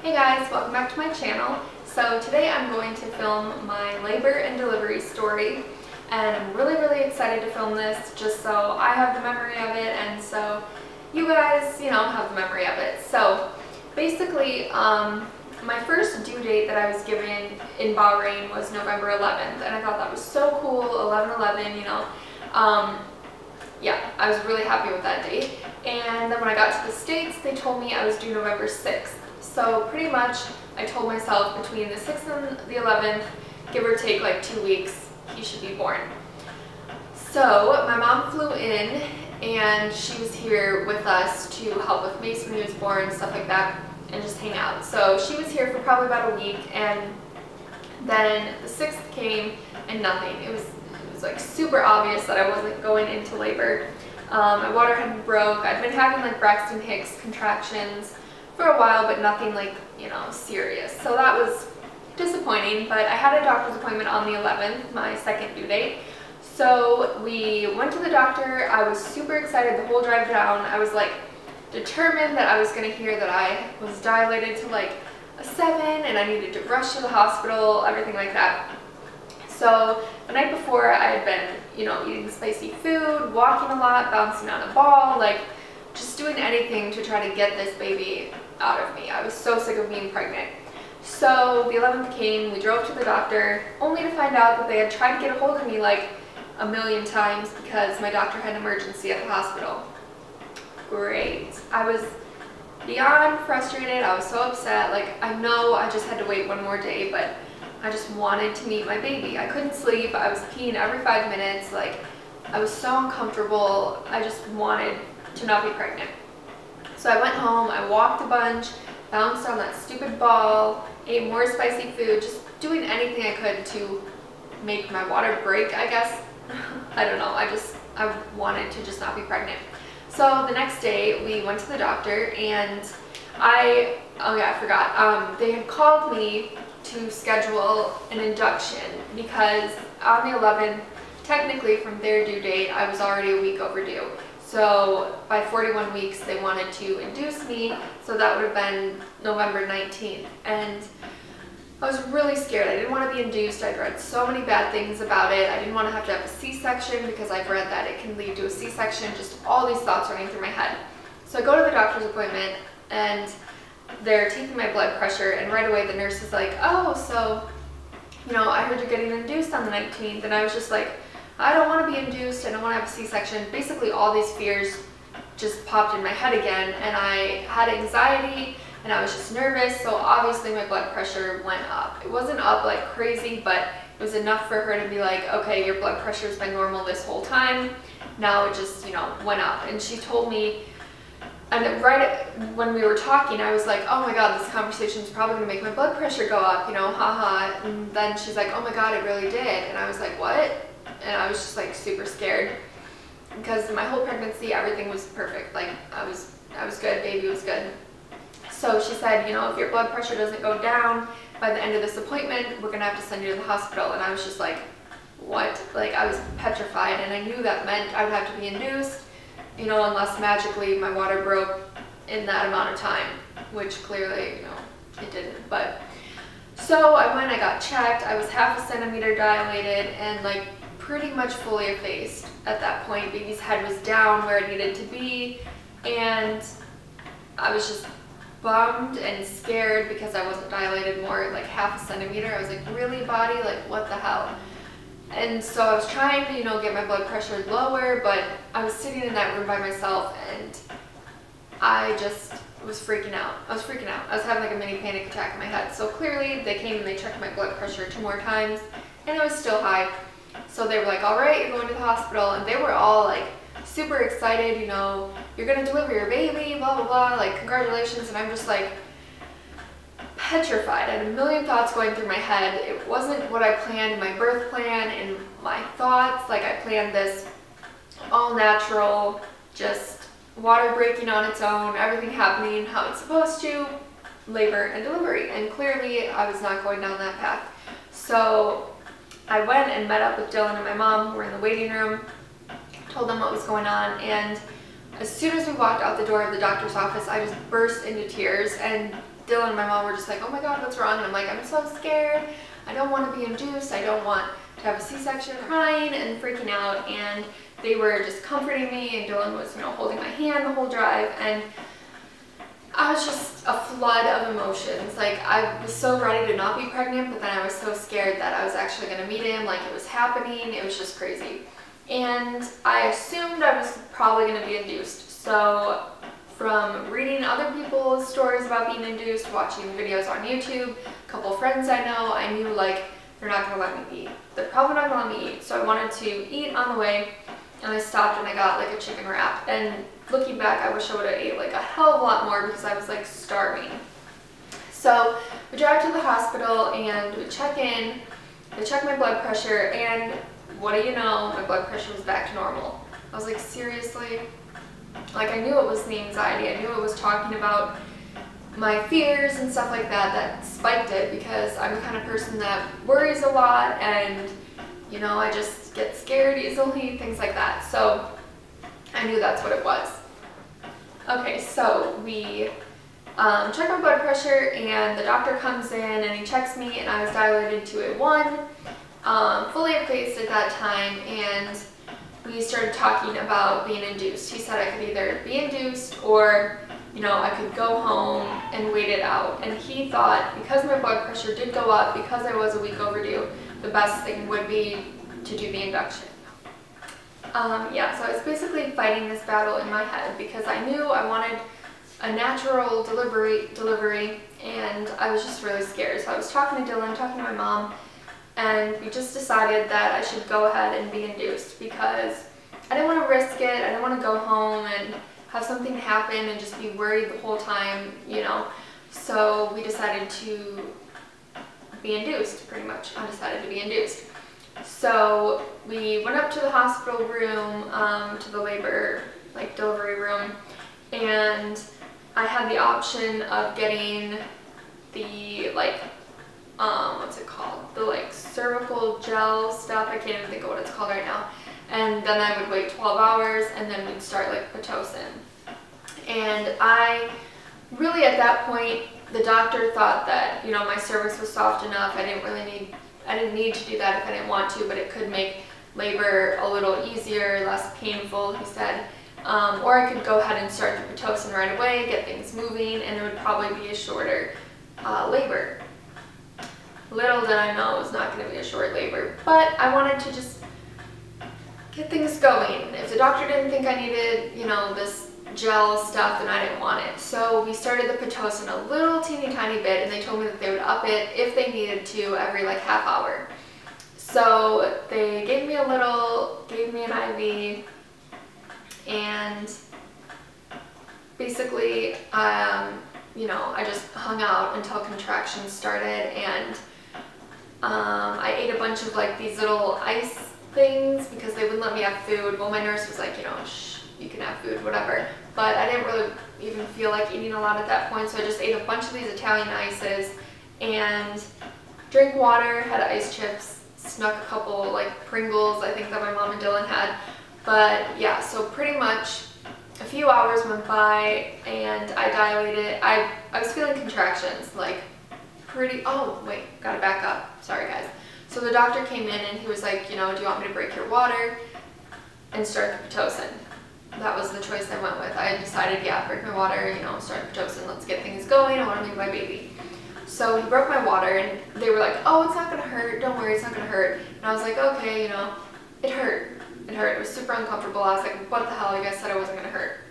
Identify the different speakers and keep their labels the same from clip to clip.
Speaker 1: Hey guys, welcome back to my channel. So today I'm going to film my labor and delivery story, and I'm really excited to film this just so I have the memory of it and so you guys, have the memory of it. So basically, my first due date that I was given in Bahrain was November 11th, and I thought that was so cool, 11/11, yeah, I was really happy with that date. And then when I got to the States, they told me I was due November 6th. So pretty much I told myself between the 6th and the 11th, give or take like 2 weeks, he should be born. So my mom flew in and she was here with us to help with Mace when he was born, stuff like that, and just hang out. So she was here for probably about a week, and then the 6th came and nothing. It was like super obvious that I wasn't going into labor. My water hadn't broke. I'd been having like Braxton Hicks contractions for a while, but nothing like, serious. So that was disappointing, but I had a doctor's appointment on the 11th, my second due date. So we went to the doctor. I was super excited the whole drive down. I was like determined that I was going to hear that I was dilated to like a 7 and I needed to rush to the hospital, everything like that. So the night before I had been, eating spicy food, walking a lot, bouncing on a ball, like just doing anything to try to get this baby out of me. I was so sick of being pregnant. So the 11th came, we drove to the doctor, only to find out that they had tried to get a hold of me like a million times because my doctor had an emergency at the hospital. Great. I was beyond frustrated. I was so upset. Like, I know I just had to wait one more day, but I just wanted to meet my baby. I couldn't sleep. I was peeing every 5 minutes. Like, I was so uncomfortable. I just wanted to not be pregnant. So I went home, I walked a bunch, bounced on that stupid ball, ate more spicy food, just doing anything I could to make my water break, I guess. I don't know, I wanted to just not be pregnant. So the next day we went to the doctor, and I forgot, they had called me to schedule an induction because on the 11th, technically from their due date, I was already a week overdue. So by 41 weeks, they wanted to induce me, so that would have been November 19th. And I was really scared. I didn't want to be induced. I'd read so many bad things about it. I didn't want to have a C-section because I've read that it can lead to a C-section. Just all these thoughts running through my head. So I go to the doctor's appointment, and they're taking my blood pressure, and right away the nurse is like, oh, so, I heard you're getting induced on the 19th, and I was just like, I don't want to be induced, I don't want to have a C-section. Basically all these fears just popped in my head again, and I had anxiety and I was just nervous, so obviously my blood pressure went up. It wasn't up like crazy, but it was enough for her to be like, okay, your blood pressure's been normal this whole time, now it just, went up. And she told me, and right when we were talking, I was like, oh my god, this conversation is probably going to make my blood pressure go up, haha. And then she's like, oh my god, it really did. And I was like, what? And I was just like super scared because my whole pregnancy, everything was perfect. Like I was good, baby was good. So she said, if your blood pressure doesn't go down by the end of this appointment, we're going to have to send you to the hospital. And I was just like, what? Like I was petrified, and I knew that meant I would have to be induced, unless magically my water broke in that amount of time, which clearly, it didn't. But so I went, I got checked. I was half a centimeter dilated and like pretty much fully effaced at that point. Baby's head was down where it needed to be, and I was just bummed and scared because I wasn't dilated more, like half a centimeter. I was like, really, body? Like, what the hell? And so I was trying to, get my blood pressure lower, but I was sitting in that room by myself, and I just was freaking out. I was freaking out. I was having like a mini panic attack in my head. So clearly they came and they checked my blood pressure 2 more times, and it was still high. So they were like, all right, you're going to the hospital. And they were all like super excited, you're going to deliver your baby, blah, blah, blah, like congratulations. And I'm just like petrified. I had a million thoughts going through my head. It wasn't what I planned in my birth plan and my thoughts. Like I planned this all natural, just water breaking on its own, everything happening how it's supposed to, labor and delivery. And clearly I was not going down that path. So I went and met up with Dylan and my mom, who were in the waiting room, told them what was going on, and As soon as we walked out the door of the doctor's office, I just burst into tears, and Dylan and my mom were just like, oh my God, what's wrong? And I'm like, I'm so scared. I don't want to be induced. I don't want to have a C-section. Crying and freaking out, and they were just comforting me, and Dylan was, holding my hand the whole drive, and I was just a flood of emotions. Like, I was so ready to not be pregnant, but then I was so scared that I was actually going to meet him, like it was happening. It was just crazy. And I assumed I was probably going to be induced. So from reading other people's stories about being induced, watching videos on YouTube, a couple of friends I know, I knew like they're not going to let me eat. They're probably not going to let me eat. So I wanted to eat on the way, and I stopped and I got like a chicken wrap. And looking back, I wish I would have ate like a hell of a lot more because I was like starving. So we drive to the hospital and we check in. They check my blood pressure, and what do you know, my blood pressure was back to normal. I was like, seriously? Like, I knew it was the anxiety. I knew it was talking about my fears and stuff like that that spiked it, because I'm the kind of person that worries a lot, and I just get scared easily, things like that. So I knew that's what it was. Okay, so we check my blood pressure, and the doctor comes in and he checks me, and I was dilated to a 1, fully effaced at that time, and we started talking about being induced. He said I could either be induced or, I could go home and wait it out. And he thought, because my blood pressure did go up, because I was a week overdue, the best thing would be to do the induction. Yeah, so I was basically fighting this battle in my head, because I knew I wanted a natural delivery, and I was just really scared. So I was talking to Dylan, talking to my mom, and we just decided that I should go ahead and be induced, because I didn't want to risk it. I didn't want to go home and have something happen and just be worried the whole time, So we decided to be induced, pretty much. I decided to be induced. So we went up to the hospital room, to the labor, delivery room, and I had the option of getting the, what's it called? The, cervical gel stuff. I can't even think of what it's called right now. And then I would wait 12 hours, and then we'd start, Pitocin. And I really, at that point, the doctor thought that, my cervix was soft enough. I didn't need to do that if I didn't want to, but it could make labor a little easier, less painful, he said. Or I could go ahead and start the Pitocin right away, get things moving, and it would probably be a shorter labor. Little did I know it was not going to be a short labor, but I wanted to just get things going. If the doctor didn't think I needed, this gel stuff, then I didn't want it. So we started the Pitocin a little teeny tiny bit, and they told me that they would up it if they needed to every half hour. So they gave me an IV, and basically, I just hung out until contractions started, and I ate a bunch of these little ice things because they wouldn't let me have food. Well, my nurse was like, shh, you can have food, whatever. But I didn't really even feel like eating a lot at that point, so I just ate a bunch of these Italian ices and drank water, had ice chips, snuck a couple Pringles, I think that my mom and Dylan had. But yeah, so pretty much a few hours went by, and I dilated. I was feeling contractions, oh wait, gotta back up, sorry guys. So the doctor came in and he was like, do you want me to break your water and start the Pitocin? That was the choice I went with. I decided, yeah, break my water, start the Pitocin, let's get things going, I want to make my baby. So he broke my water, and they were like, oh, it's not gonna hurt, don't worry, it's not gonna hurt. And I was like, okay, it hurt. It hurt, it was super uncomfortable. I was like, what the hell, you guys said I wasn't gonna hurt.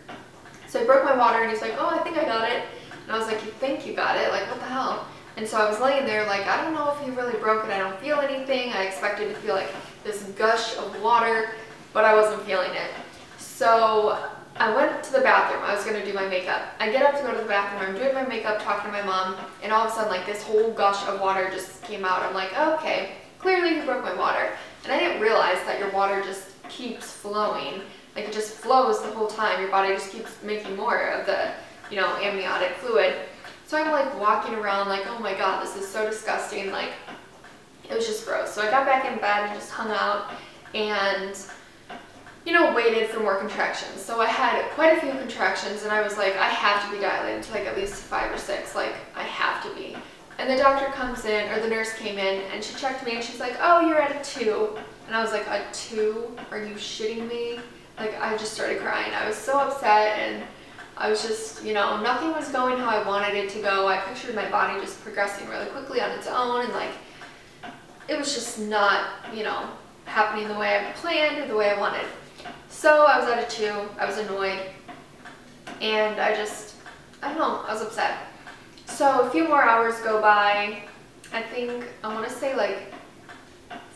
Speaker 1: So he broke my water, and he's like, oh, I think I got it. And I was like, you think you got it? What the hell? And so I was laying there I don't know if he really broke it, I don't feel anything. I expected to feel this gush of water, but I wasn't feeling it. So I went to the bathroom. I was going to do my makeup. I get up to go to the bathroom. I'm doing my makeup, talking to my mom, and all of a sudden, this whole gush of water just came out. I'm like, oh, okay, clearly he broke my water. And I didn't realize that your water just keeps flowing. It just flows the whole time. Your body just keeps making more of the, amniotic fluid. So I'm walking around oh my God, this is so disgusting. It was just gross. So I got back in bed and just hung out, and you know, waited for more contractions. So I had quite a few contractions, and I was like, I have to be dilated to like at least 5 or 6, like I have to be. And the doctor comes in, or the nurse came in, and she checked me, and she's like, oh, you're at a 2. And I was like, a 2? Are you shitting me? Like, I just started crying. I was so upset, and I was just, you know, nothing was going how I wanted it to go. I pictured my body just progressing really quickly on its own, and like, it was just not, you know, happening the way I planned or the way I wanted. So I was at a 2, I was annoyed, and I don't know, I was upset. So a few more hours go by, I think, I want to say like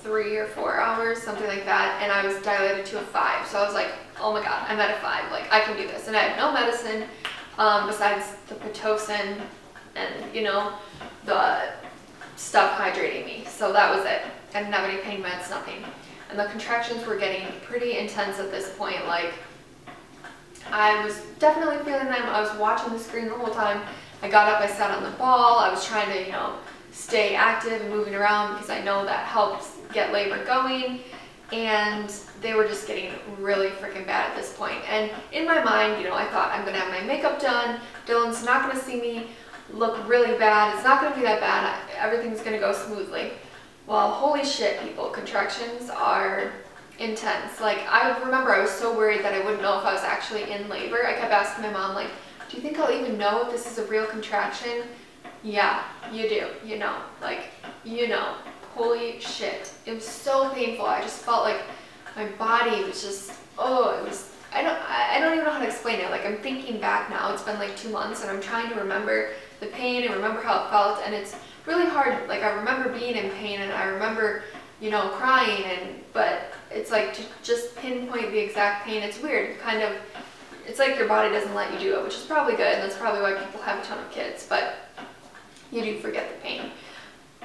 Speaker 1: 3 or 4 hours, something like that, and I was dilated to a 5. So I was like, oh my god, I'm at a 5, like I can do this. And I had no medicine besides the Pitocin and, you know, the stuff hydrating me. So that was it. I didn't have any pain meds, nothing. And the contractions were getting pretty intense at this point. Like, I was definitely feeling them. I was watching the screen the whole time. I got up, I sat on the ball. I was trying to, you know, stay active and moving around because I know that helps get labor going. And they were just getting really freaking bad at this point. And in my mind, you know, I thought, I'm gonna have my makeup done. Dylan's not gonna see me look really bad. It's not gonna be that bad. Everything's gonna go smoothly. Well, holy shit, people, contractions are intense. Like, I remember I was so worried that I wouldn't know if I was actually in labor. I kept asking my mom, like, do you think I'll even know if this is a real contraction? Yeah, you do, you know, like, you know, holy shit. It was so painful. I just felt like my body was just, oh, it was, I don't even know how to explain it. Like, I'm thinking back now, it's been like 2 months, and I'm trying to remember the pain and remember how it felt, and it's really hard. Like, I remember being in pain, and I remember, you know, crying, but it's like to just pinpoint the exact pain, it's weird, kind of. It's like your body doesn't let you do it, which is probably good, and that's probably why people have a ton of kids, but you do forget the pain.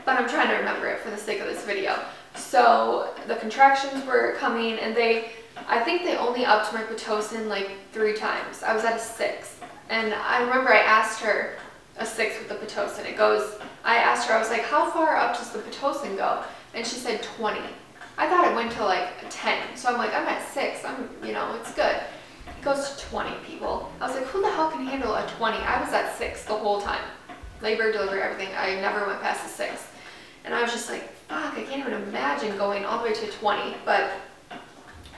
Speaker 1: But I'm trying to remember it for the sake of this video. So the contractions were coming, and I think they only upped my Pitocin like 3 times. I was at a 6, and I remember I asked her, a 6 with the Pitocin. I asked her, I was like, how far up does the Pitocin go? And she said 20. I thought it went to like a 10, so I'm like, I'm at 6, you know, it's good. It goes to 20, people. I was like, who the hell can handle a 20? I was at 6 the whole time. Labor, delivery, everything. I never went past the 6. And I was just like, fuck, I can't even imagine going all the way to 20. But,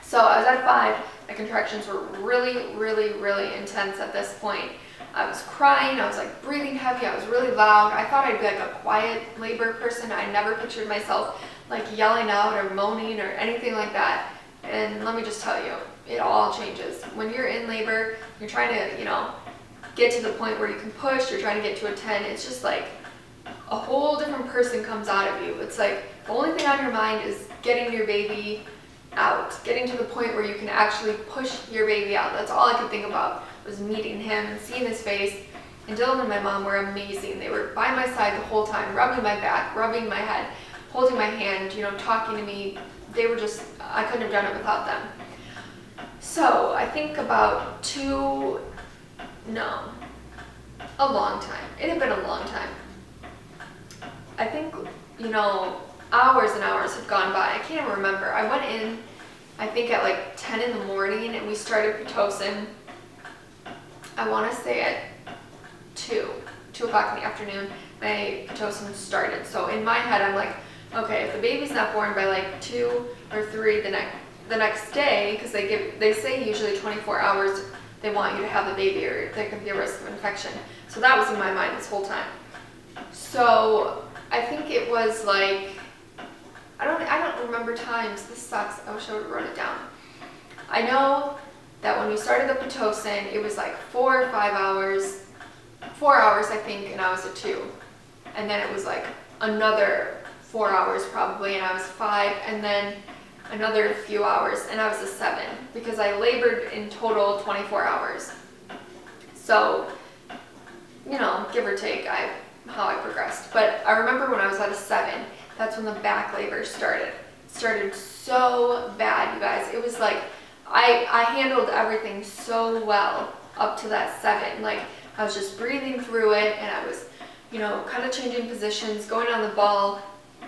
Speaker 1: so I was at 5. My contractions were really, really, really intense at this point. I was crying, I was like breathing heavy, I was really loud. I thought I'd be like a quiet labor person. I never pictured myself like yelling out or moaning or anything like that. And let me just tell you, it all changes. When you're in labor, you're trying to, you know, get to the point where you can push, you're trying to get to a 10, it's just like a whole different person comes out of you. It's like the only thing on your mind is getting your baby out, getting to the point where you can actually push your baby out. That's all I could think about, was meeting him and seeing his face. And Dylan and my mom were amazing. They were by my side the whole time, rubbing my back, rubbing my head, holding my hand, you know, talking to me. They were just, I couldn't have done it without them. So I think about a long time. It had been a long time. I think, you know, hours and hours have gone by. I can't remember. I went in, I think at like 10 in the morning, and we started Pitocin, I want to say at 2 o'clock in the afternoon, my Pitocin started. So in my head, I'm like, okay, if the baby's not born by like 2 or 3 the next day, because they say usually 24 hours they want you to have the baby, or there could be a risk of infection. So that was in my mind this whole time. So I think it was like, I don't remember times. This sucks. I wish I would have wrote it down. I know that when we started the Pitocin, it was like 4 or 5 hours. 4 hours, I think, and I was at 2. And then it was like another 4 hours probably, and I was 5, and then another few hours, and I was a 7, because I labored in total 24 hours. So, you know, give or take how I progressed. But I remember when I was at a 7, that's when the back labor started. It started so bad, you guys. It was like, I handled everything so well up to that 7. Like, I was just breathing through it, and I was, you know, kind of changing positions, going on the ball.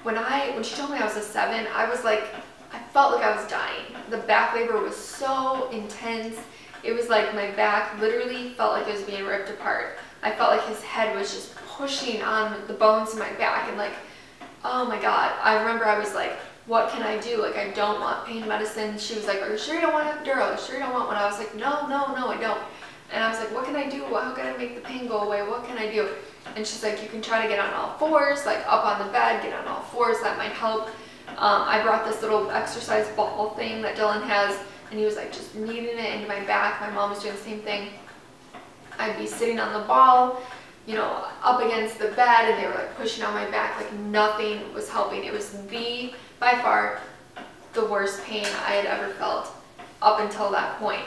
Speaker 1: When she told me I was a 7, I was like, I felt like I was dying. The back labor was so intense. It was like my back literally felt like it was being ripped apart. I felt like his head was just pushing on the bones in my back, and like, oh my God. I remember I was like, what can I do? Like, I don't want pain medicine. She was like, are you sure you don't want epidural? Are you sure you don't want one? I was like, no, no, no, I don't. And I was like, what can I do? How can I make the pain go away? What can I do? And she's like, you can try to get on all fours, like up on the bed, get on all fours. That might help. I brought this little exercise ball thing that Dylan has, and he was like just kneading it into my back. My mom was doing the same thing. I'd be sitting on the ball, you know, up against the bed, and they were like pushing on my back. Like nothing was helping. It was by far the worst pain I had ever felt up until that point.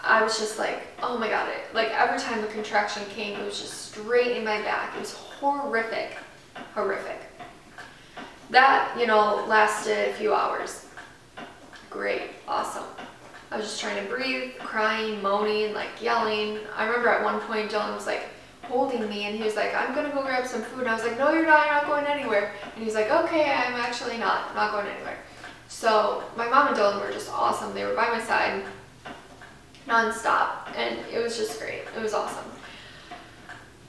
Speaker 1: I was just like, oh my God, like every time the contraction came, it was just straight in my back. It was horrific, horrific. That, you know, lasted a few hours. Great, awesome. I was just trying to breathe, crying, moaning, like yelling. I remember at one point Dylan was like holding me, and he was like, I'm gonna go grab some food. And I was like, no, you're not going anywhere. And he's like, okay, I'm actually not. I'm not going anywhere. So my mom and Dylan were just awesome. They were by my side non-stop, and it was just great. It was awesome.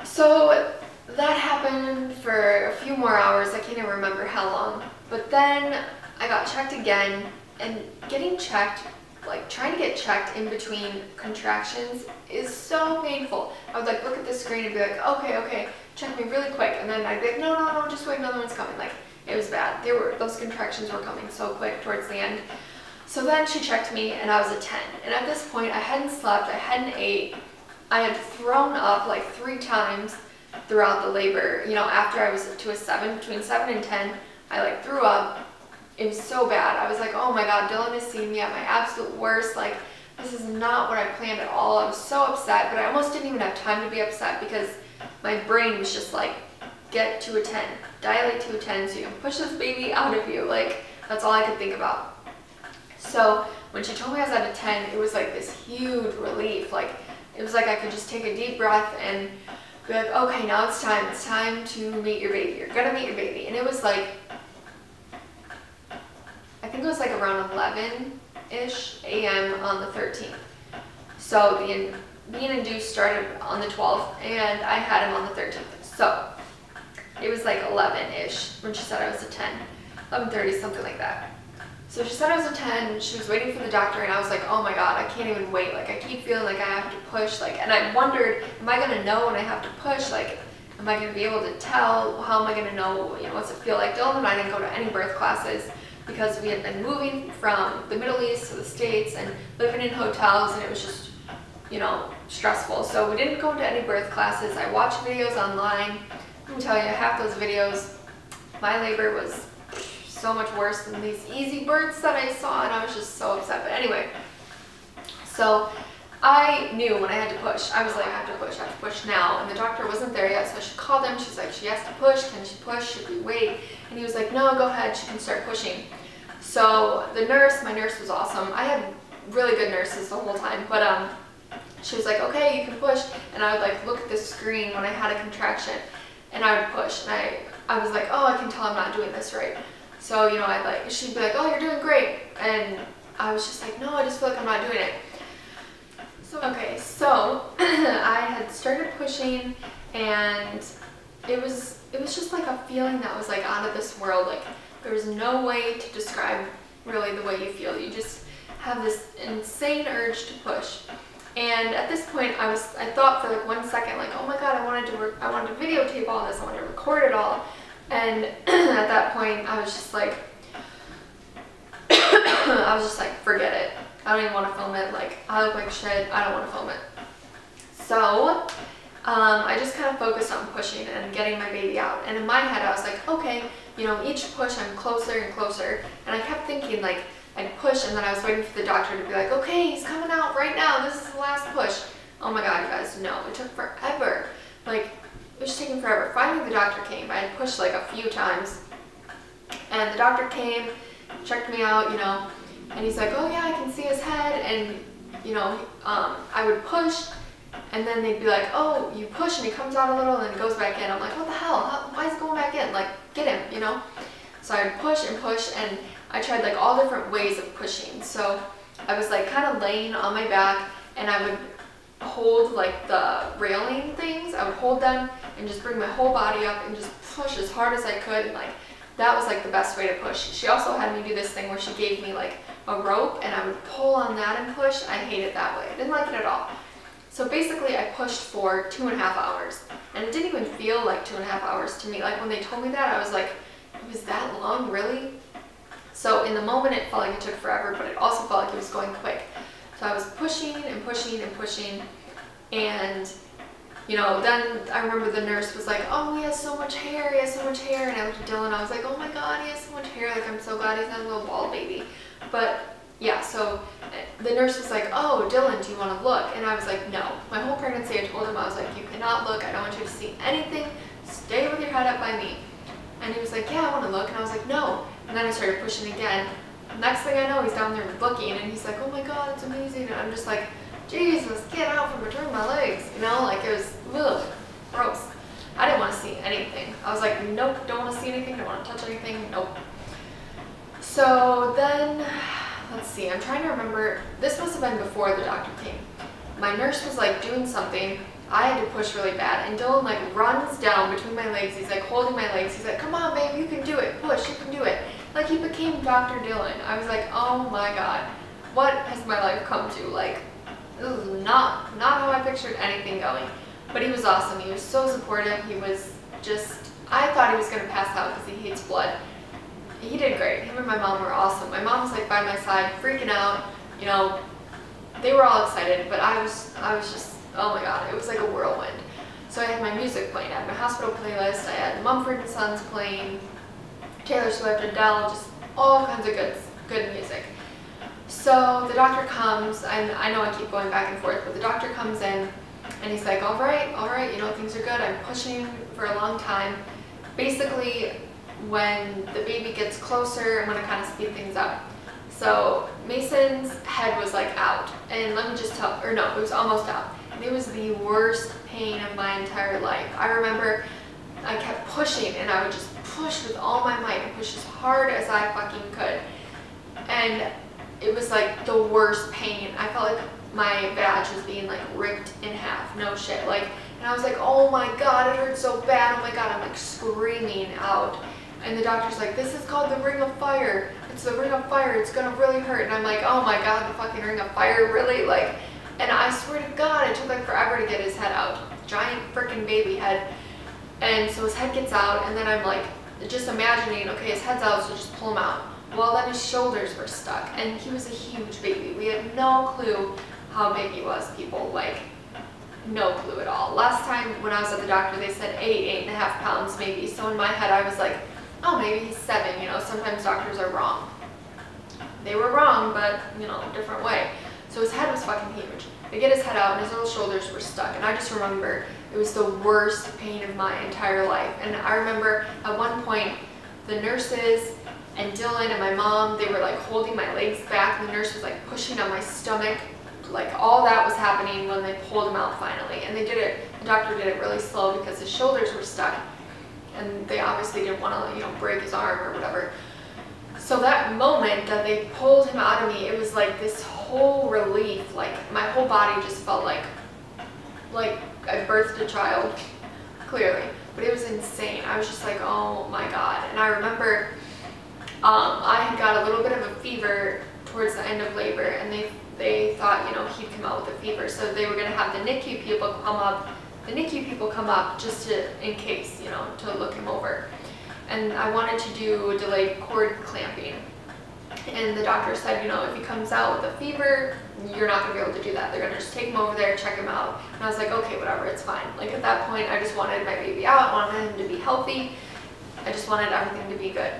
Speaker 1: So that happened for a few more hours. I can't even remember how long. But then I got checked again, and getting checked, like trying to get checked in between contractions is so painful. I would like look at the screen and be like, okay, okay, check me really quick. And then I'd be like, no, no, no, just wait, another one's coming. Like, it was bad. Those contractions were coming so quick towards the end. So then she checked me, and I was a 10. And at this point, I hadn't slept, I hadn't ate. I had thrown up like 3 times throughout the labor. You know, after I was to a 7, between 7 and 10, I like threw up. It was so bad. I was like, oh my God, Dylan has seen me at my absolute worst. Like, this is not what I planned at all. I was so upset, but I almost didn't even have time to be upset because my brain was just like, get to a 10, dilate to a 10 so you can push this baby out of you. Like, that's all I could think about. So when she told me I was at a 10, it was like this huge relief. Like, it was like I could just take a deep breath and be like, okay, now it's time to meet your baby. You're gonna meet your baby. And it was like, I think it was like around 11-ish a.m. on the 13th. So being induced started on the 12th, and I had him on the 13th. So it was like 11-ish when she said I was a 10, 11:30, something like that. So she said I was a 10, she was waiting for the doctor, and I was like, oh my God, I can't even wait. Like, I keep feeling like I have to push, like, and I wondered, am I gonna know when I have to push? Like, am I gonna be able to tell? How am I gonna know, you know, what's it feel like? Dylan and I didn't go to any birth classes because we had been moving from the Middle East to the States and living in hotels, and it was just, you know, stressful. So we didn't go to any birth classes. I watched videos online. Let me tell you, half those videos, my labor was so much worse than these easy births that I saw, and I was just so upset. But anyway, so I knew when I had to push. I was like, I have to push now. And the doctor wasn't there yet, so she called him. She's like, she has to push. Can she push? Should we wait? And he was like, no, go ahead. She can start pushing. So the nurse, my nurse was awesome. I had really good nurses the whole time, but she was like, okay, you can push. And I would like look at the screen when I had a contraction, and I would push. And I was like, oh, I can tell I'm not doing this right. So, you know, she'd be like, oh, you're doing great. And I was just like, no, I just feel like I'm not doing it. So, okay, so I had started pushing, and it was just like a feeling that was like out of this world. Like, there was no way to describe really the way you feel. You just have this insane urge to push. And at this point, I thought for like 1 second, like, oh my God, I wanted to videotape all this. I wanted to record it all. And at that point, I was just like, forget it. I don't even want to film it. Like, I look like shit. I don't want to film it. So I just kind of focused on pushing and getting my baby out. And in my head, I was like, okay, you know, each push I'm closer and closer. And I kept thinking, like, I'd push, and then I was waiting for the doctor to be like, okay, he's coming out right now. This is the last push. Oh my God, you guys, no. It took forever. Like, it was taking forever. Finally, the doctor came. I had pushed like a few times. And the doctor came, checked me out, you know, and he's like, oh yeah, I can see his head. And, you know, I would push, and then they'd be like, oh, you push, and he comes out a little, and then it goes back in. I'm like, what the hell? Why is it going back in? Like, get him, you know? So I'd push and push, and I tried like all different ways of pushing. So I was like kind of laying on my back, and I would hold like the railing things, I would hold them and just bring my whole body up and just push as hard as I could, and like that was like the best way to push. She also had me do this thing where she gave me like a rope and I would pull on that and push. I hated that way. I didn't like it at all. So basically I pushed for 2.5 hours, and it didn't even feel like 2.5 hours to me. Like when they told me that, I was like, it was that long, really? So in the moment it felt like it took forever, but it also felt like it was going quick. So I was pushing and pushing and pushing, and you know, then I remember the nurse was like, oh, he has so much hair, he has so much hair, and I looked at Dylan, I was like, oh my god, he has so much hair, like I'm so glad he's not a little bald baby. But yeah, so the nurse was like, oh, Dylan, do you want to look? And I was like, no. My whole pregnancy I told him, I was like, you cannot look, I don't want you to see anything, stay with your head up by me. And he was like, yeah, I want to look, and I was like, no. And then I started pushing again. Next thing I know, he's down there looking, and he's like, oh my god, it's amazing. And I'm just like, Jesus, get out from between my legs. You know, like it was, ugh, gross. I didn't want to see anything. I was like, nope, don't want to see anything, don't want to touch anything, nope. So then, let's see, I'm trying to remember, this must have been before the doctor came. My nurse was like doing something, I had to push really bad, and Dylan like runs down between my legs, he's like holding my legs, he's like, come on babe, you can do it, push, you can do it. Like he became Dr. Dylan. I was like, oh my god, what has my life come to? Like, this is not how I pictured anything going. But he was awesome, he was so supportive, he was just, I thought he was going to pass out because he hates blood. He did great, him and my mom were awesome. My mom was like by my side, freaking out, you know, they were all excited, but I was just, oh my god, it was like a whirlwind. So I had my music playing, I had my hospital playlist, I had Mumford & Sons playing, Taylor Swift, Adele, just all kinds of good music. So the doctor comes, and I know I keep going back and forth, but the doctor comes in and he's like, all right, you know, things are good. I'm pushing for a long time. Basically, when the baby gets closer, I'm going to kind of speed things up. So Mason's head was like out, and let me just tell, or no, it was almost out. And it was the worst pain of my entire life. I remember I kept pushing, and I would just push with all my might and push as hard as I fucking could. And it was like the worst pain. I felt like my vag was being like ripped in half, no shit. Like, and I was like, oh my god, it hurts so bad, oh my god, I'm like screaming out. And the doctor's like, this is called the ring of fire. It's the ring of fire, it's gonna really hurt. And I'm like, oh my god, the fucking ring of fire, really? Like, and I swear to god, it took like forever to get his head out. Giant freaking baby head. And so his head gets out, and then I'm like, just imagining, okay, his head's out, so just pull him out. Well, then his shoulders were stuck, and he was a huge baby. We had no clue how big he was, people, like, no clue at all. Last time when I was at the doctor, they said 8.5 pounds maybe, so in my head I was like, oh, maybe he's 7, you know, sometimes doctors are wrong. They were wrong, but, you know, different way. So his head was fucking huge. They get his head out, and his little shoulders were stuck, and I just remember it was the worst pain of my entire life. And I remember at one point, the nurses and Dylan and my mom, they were like holding my legs back, and the nurse was like pushing on my stomach. Like all that was happening when they pulled him out finally. And they did it, the doctor did it really slow because his shoulders were stuck, and they obviously didn't want to, you know, break his arm or whatever. So that moment that they pulled him out of me, it was like this whole relief. Like my whole body just felt like I birthed a child, clearly. But it was insane. I was just like, oh my god. And I remember I had got a little bit of a fever towards the end of labor, and they thought, you know, he'd come out with a fever, so they were going to have the NICU people come up just to, in case, you know, to look him over. And I wanted to do delayed cord clamping, and the doctor said, you know, if he comes out with a fever, you're not going to be able to do that. They're going to just take him over there, check him out. And I was like, okay, whatever, it's fine. Like at that point, I just wanted my baby out, I wanted him to be healthy, I just wanted everything to be good.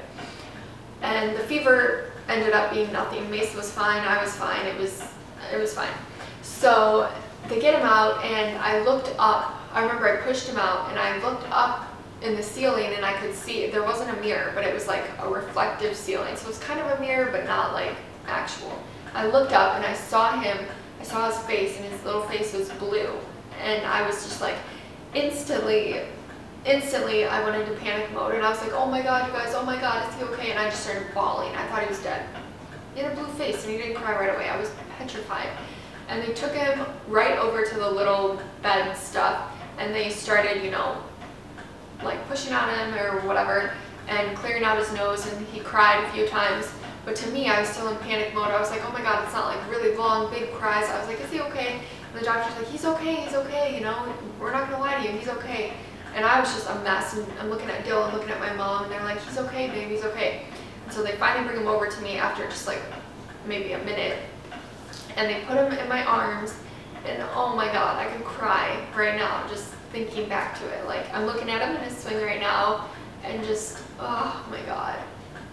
Speaker 1: And the fever ended up being nothing. Mason was fine, I was fine, it was fine. So they get him out, and I looked up, I remember I pushed him out, and I looked up in the ceiling, and I could see, there wasn't a mirror, but it was like a reflective ceiling. So it was kind of a mirror, but not like actual. I looked up and I saw him, I saw his face, and his little face was blue. And I was just like, instantly, instantly I went into panic mode and I was like, oh my god, you guys, oh my god, is he okay? And I just started bawling. I thought he was dead. He had a blue face and he didn't cry right away. I was petrified. And they took him right over to the little bed stuff and they started, you know, like pushing on him or whatever and clearing out his nose, and he cried a few times. But to me, I was still in panic mode. I was like, oh my god, it's not like really long, big cries. I was like, is he okay? And the doctor's like, he's okay, you know, we're not gonna lie to you, he's okay. And I was just a mess, and I'm looking at Dylan, looking at my mom, and they're like, he's okay, babe, he's okay. And so they finally bring him over to me after just like maybe a minute, and they put him in my arms, and oh my god, I could cry right now just thinking back to it. Like, I'm looking at him in his swing right now, and just, oh my god,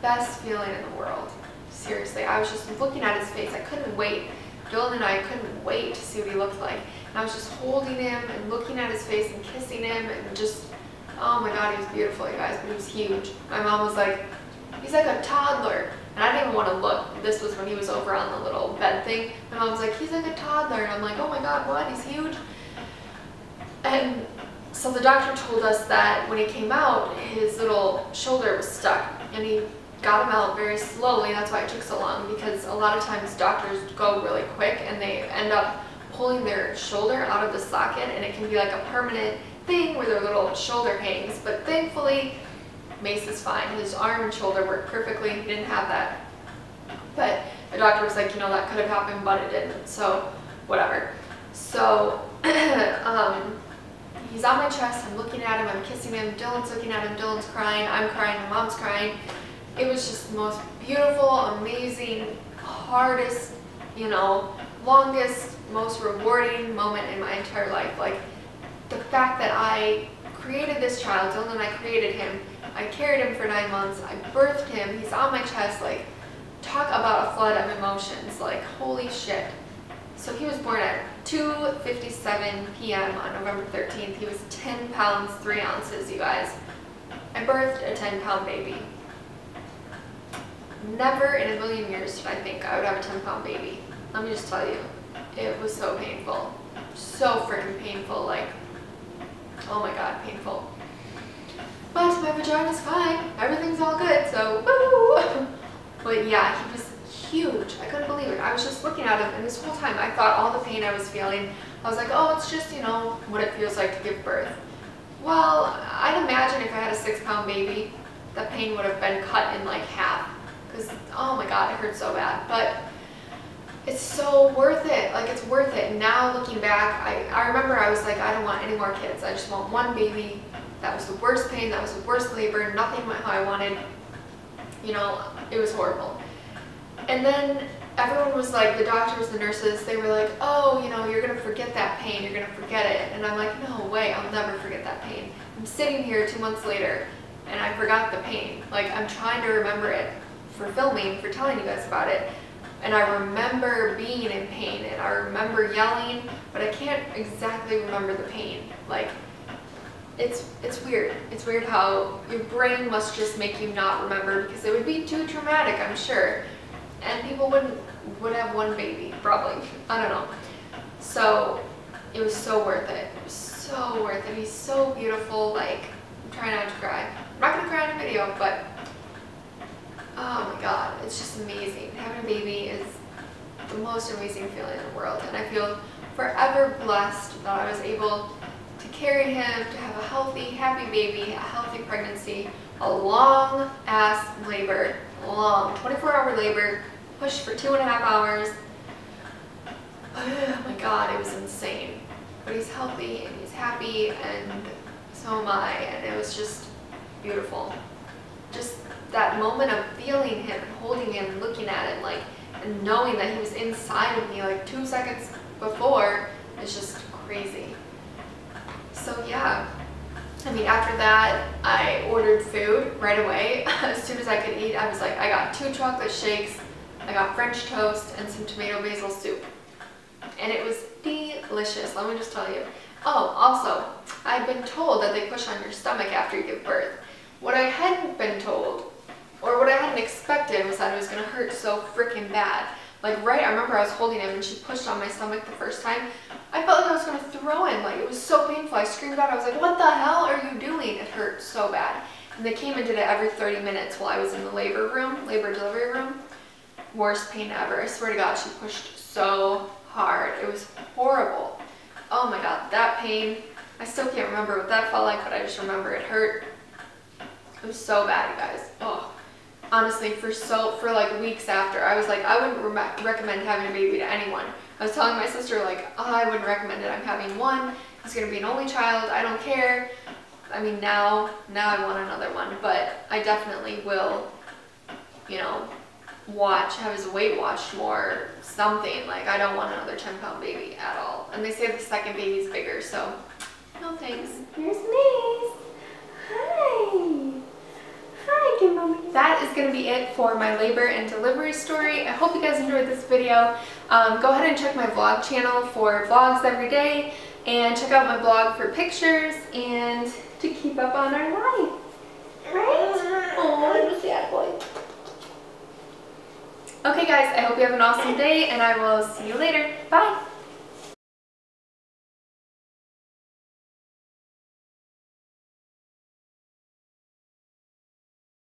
Speaker 1: best feeling in the world. Seriously, I was just looking at his face. I couldn't wait. Dylan and I couldn't wait to see what he looked like. And I was just holding him and looking at his face and kissing him, and just, oh my god, he was beautiful, you guys, but he was huge. My mom was like, he's like a toddler. And I didn't even want to look. This was when he was over on the little bed thing. My mom was like, he's like a toddler. And I'm like, oh my god, what? He's huge? And so the doctor told us that when he came out, his little shoulder was stuck. And he got him out very slowly. That's why it took so long, because a lot of times doctors go really quick and they end up pulling their shoulder out of the socket, and it can be like a permanent thing where their little shoulder hangs. But thankfully, Mace is fine. His arm and shoulder worked perfectly. He didn't have that. But the doctor was like, you know, that could have happened, but it didn't. So, whatever. So, he's on my chest. I'm looking at him. I'm kissing him. Dylan's looking at him. Dylan's crying. I'm crying. My mom's crying. It was just the most beautiful, amazing, hardest, you know, longest, most rewarding moment in my entire life. Like, the fact that I created this child, Dylan and I created him. I carried him for 9 months. I birthed him. He's on my chest. Like, talk about a flood of emotions. Like, holy shit. So he was born at 2:57 p.m. on November 13th. He was 10 pounds, 3 ounces, you guys. I birthed a 10-pound baby. Never in a million years did I think I would have a 10-pound baby. Let me just tell you, it was so painful. So freaking painful. Like, oh my god, painful. But my vagina's fine. Everything's all good, so woo! But yeah, he was huge. I couldn't believe it. I was just looking at him, and this whole time I thought all the pain I was feeling, I was like, oh, it's just, you know, what it feels like to give birth. Well, I'd imagine if I had a 6-pound baby, the pain would have been cut in like half. Because, oh my god, it hurt so bad. But it's so worth it. Like, it's worth it. Now, looking back, I remember I was like, I don't want any more kids. I just want one baby. That was the worst pain. That was the worst labor. Nothing went how I wanted. You know, it was horrible. And then everyone was like, the doctors, the nurses, they were like, oh, you know, you're going to forget that pain. You're going to forget it. And I'm like, no way. I'll never forget that pain. I'm sitting here 2 months later, and I forgot the pain. Like, I'm trying to remember it for filming, for telling you guys about it. And I remember being in pain, and I remember yelling, but I can't exactly remember the pain. Like, it's weird. It's weird how your brain must just make you not remember, because it would be too traumatic, I'm sure. And people would have one baby, probably. I don't know. So it was so worth it. It was so worth it. He's so beautiful. Like, I'm trying not to cry. I'm not gonna cry in a video, but oh my god, it's just amazing. Having a baby is the most amazing feeling in the world, and I feel forever blessed that I was able to carry him, to have a healthy, happy baby, a healthy pregnancy, a long ass labor, long 24-hour labor, pushed for 2.5 hours. Oh my god, it was insane. But he's healthy and he's happy, and so am I, and it was just beautiful. Just that moment of feeling him, holding him, looking at him, like, and knowing that he was inside of me like 2 seconds before is just crazy. So yeah, I mean, after that, I ordered food right away. As soon as I could eat, I was like, I got 2 chocolate shakes, I got French toast, and some tomato basil soup. And it was delicious, let me just tell you. Oh, also, I've been told that they push on your stomach after you give birth. What I hadn't been told, or what I hadn't expected, was that it was going to hurt so freaking bad. Like right, I remember I was holding him and she pushed on my stomach the first time. I felt like I was gonna throw him. Like it was so painful. I screamed out. I was like, what the hell are you doing? It hurt so bad. And they came and did it every 30 minutes while I was in the labor delivery room. Worst pain ever. I swear to God, she pushed so hard. It was horrible. Oh my God, that pain. I still can't remember what that felt like, but I just remember it hurt. It was so bad, you guys. Oh, honestly, for like weeks after, I was like, I wouldn't recommend having a baby to anyone. I was telling my sister, like, oh, I wouldn't recommend it. I'm having one. He's gonna be an only child. I don't care. I mean, now I want another one, but I definitely will, you know, have his weight watched more, something. Like, I don't want another 10-pound baby at all. And they say the second baby's bigger, so no thanks. Here's Mace. Hi. Hi, good mommy. That is going to be it for my labor and delivery story. I hope you guys enjoyed this video. Go ahead and check my vlog channel for vlogs every day, and check out my blog for pictures and to keep up on our life. Right? Oh, I'm a sad boy. Okay guys, I hope you have an awesome day, and I will see you later. Bye!